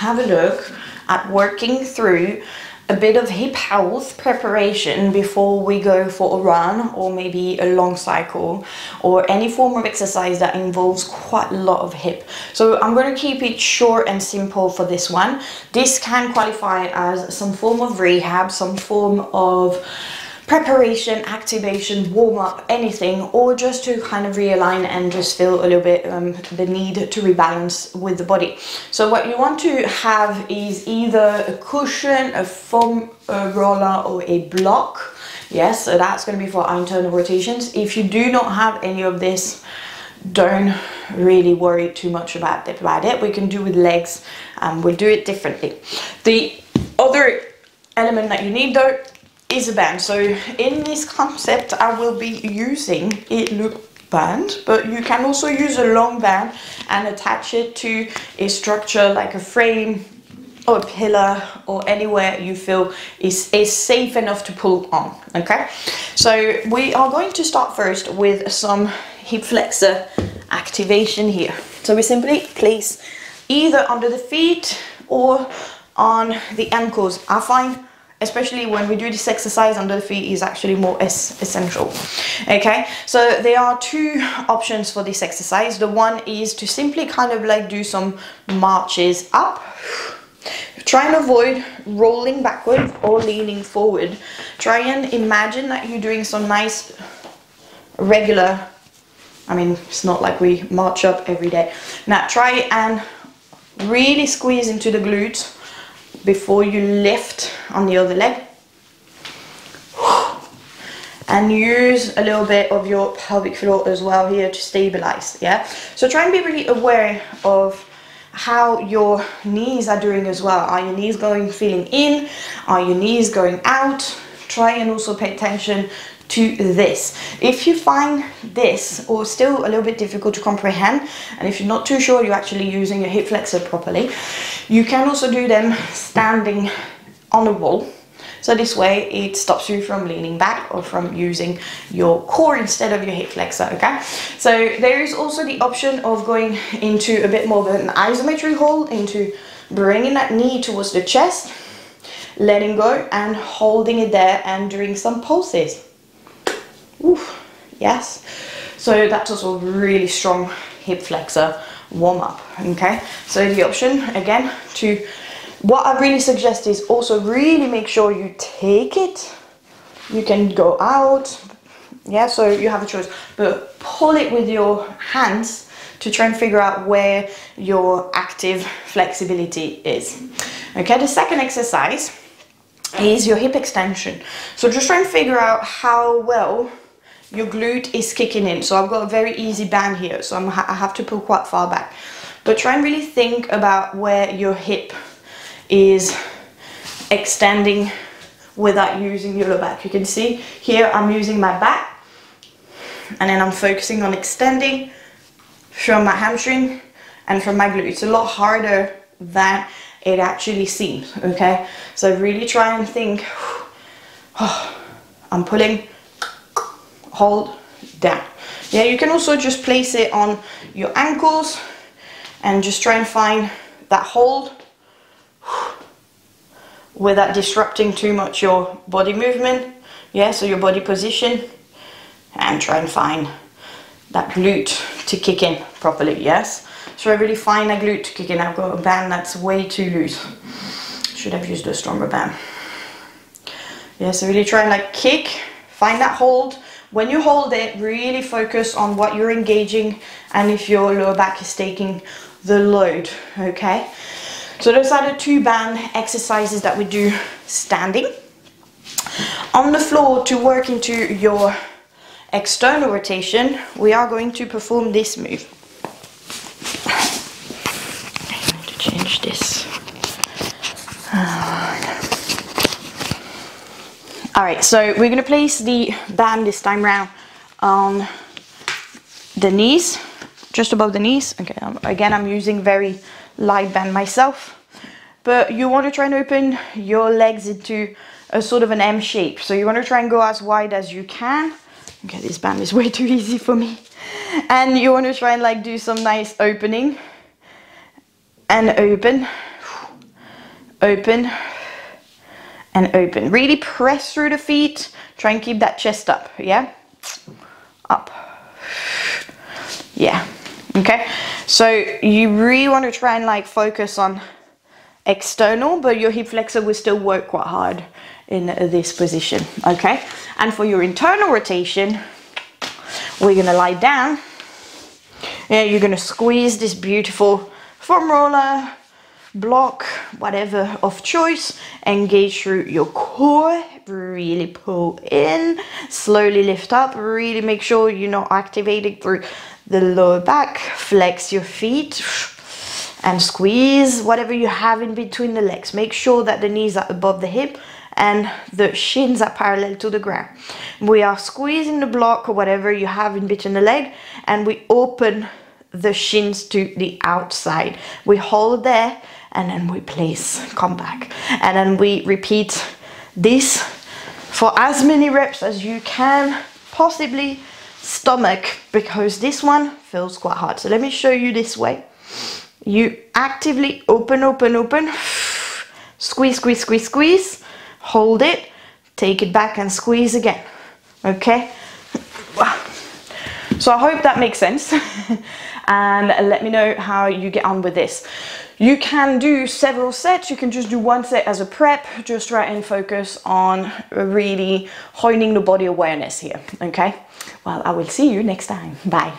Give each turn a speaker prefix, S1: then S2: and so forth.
S1: have a look at working through a bit of hip health preparation before we go for a run or maybe a long cycle or any form of exercise that involves quite a lot of hip. So I'm going to keep it short and simple for this one. This can qualify as some form of rehab, some form of preparation, activation, warm-up, anything, or just to kind of realign and just feel a little bit the need to rebalance with the body. So what you want to have is either a cushion, a foam roller, or a block. Yes, so that's going to be for our internal rotations. If you do not have any of this, don't really worry too much about it. We can do with legs, we'll do it differently. The other element that you need though is a band. So in this concept I will be using a loop band, but you can also use a long band and attach it to a structure like a frame or a pillar or anywhere you feel is safe enough to pull on. Okay, so we are going to start first with some hip flexor activation here. So we simply place either under the feet or on the ankles. I find especially when we do this exercise, under the feet is actually more essential. Okay, so there are two options for this exercise. The one is to simply kind of like do some marches up. Try and avoid rolling backward or leaning forward. Try and imagine that you're doing some nice regular, I mean, it's not like we march up every day. Now try and really squeeze into the glutes before you lift on the other leg, and use a little bit of your pelvic floor as well here to stabilize. Yeah, so try and be really aware of how your knees are doing as well. Are your knees feeling in? Are your knees going out? Try and also pay attention to this. If you find this or still a little bit difficult to comprehend, and if you're not too sure you're actually using your hip flexor properly, you can also do them standing on a wall. So this way it stops you from leaning back or from using your core instead of your hip flexor. Okay, so there is also the option of going into a bit more of an isometric hold, into bringing that knee towards the chest, letting go and holding it there and doing some pulses. Oof, yes, so that's also a really strong hip flexor warm up. Okay, so the option again to, what I really suggest is also really make sure you take it. You can go out, yeah, so you have a choice, but pull it with your hands to try and figure out where your active flexibility is. Okay, the second exercise is your hip extension. So just try and figure out how well your glute is kicking in. So I've got a very easy band here, so I have to pull quite far back. But try and really think about where your hip is extending without using your lower back. You can see here I'm using my back, and then I'm focusing on extending from my hamstring and from my glute. It's a lot harder than it actually seems. Okay, so really try and think, oh, I'm pulling, hold, down. Yeah, you can also just place it on your ankles and just try and find that hold without disrupting too much your body movement. Yeah, so your body position, and try and find that glute to kick in properly. Yes, so I really find that glute to kick in. I've got a band that's way too loose. Should have used a stronger band. Yeah, so really try and like kick, find that hold. When you hold it, really focus on what you're engaging and if your lower back is taking the load. Okay, so those are the two band exercises that we do standing. On the floor, to work into your external rotation, we are going to perform this move. I'm going to change this. Alright, so we're going to place the band this time round on the knees, just above the knees. Okay, again, I'm using very light band myself, but you want to try and open your legs into a sort of an M shape. So you want to try and go as wide as you can. Okay, this band is way too easy for me. And you want to try and like do some nice opening and open. open, and open. Really press through the feet. Try and keep that chest up, yeah? Up. Yeah, okay? So you really want to try and like focus on external, but your hip flexor will still work quite hard in this position, okay? And for your internal rotation, we're gonna lie down. Yeah, you're gonna squeeze this beautiful foam roller, block, whatever of choice, engage through your core, really pull in, slowly lift up, really make sure you're not activating through the lower back, flex your feet and squeeze whatever you have in between the legs. Make sure that the knees are above the hip and the shins are parallel to the ground. We are squeezing the block or whatever you have in between the leg, and we open the shins to the outside. We hold there and then we place, come back. And then we repeat this for as many reps as you can possibly stomach, because this one feels quite hard. So let me show you this way. You actively open, open, open, squeeze, squeeze, squeeze, squeeze, hold it, take it back and squeeze again, okay? So I hope that makes sense. And let me know how you get on with this. You can do several sets, you can just do one set as a prep, just try and focus on really honing the body awareness here, okay? Well, I will see you next time. Bye.